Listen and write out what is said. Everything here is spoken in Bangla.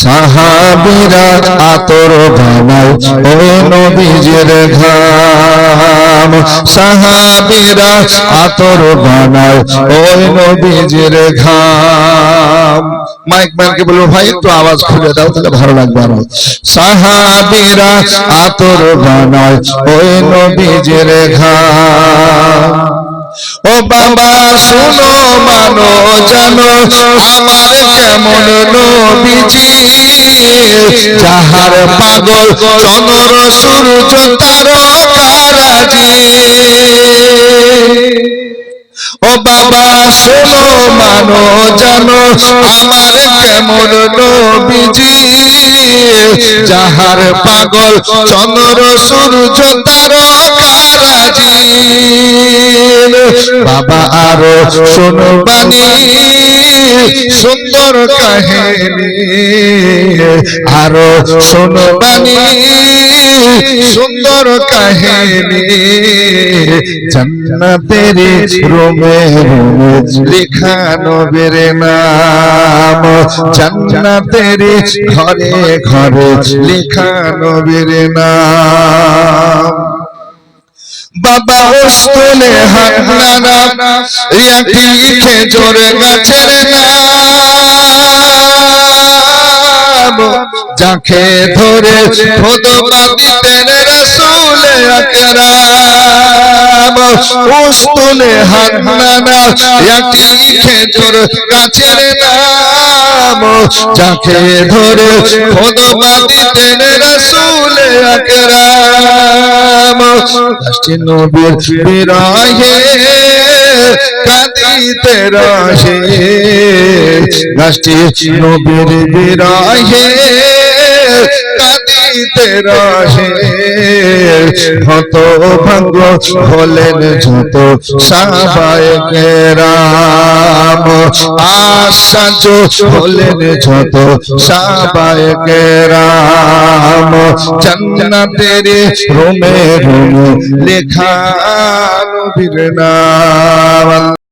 সাহাবীরা আতর বানায় ওই নবীজির ঘাম, সাহাবীরা আতর বানায় ওই নবীজির ঘাম। মাইক ম্যানকে বলবো ভাই একটু আওয়াজ খুলে দাও তাহলে ভালো লাগবে আরো। সাহাবীরা আতর বানায় ওই নবীজির ঘাম। ও বাবা শুনো মানো জানো আমার কেমন নবীজি, যাহার পাগল চন্দ্র সূর্য তারকারাজি। ও বাবা শোনো মানো জানো আমার কেমন নবীজি, যাহার পাগল চন্দ্র সূর্য তারকারাজি। বাবা আরো শোনো বাণী সুন্দর কাহিনী, আরো শোনো বাণী সুন্দর কাহিনী। জান্নাতের রুমে রুমে লেখা নবীর নাম, জান্নাতের ঘরে ঘরে লেখা নবীর নাম। বাবা ওস্তলে হান্নানা একটি খেজুর গাছের নাম, যাকে ধরে খুতবা দিতেন রাসূল আকরাম। ওস্তলে হান্নানা একটি খেজুর গাছের নাম, যাকে ধরে খুতবা দিতেন রাসূল আকরাম। নবীর বিরহে কাঁদিতে রহে, গাছটি নবীর বিরহে কাঁদিতে রহে। হত ভাগ্য হলেন যত সাহাবায়ে কেরাম, আশ্চর্য হলেন যত সাহাবায়ে কেরাম। জান্নাতের রুমে রুমে লেখা নবীর নাম।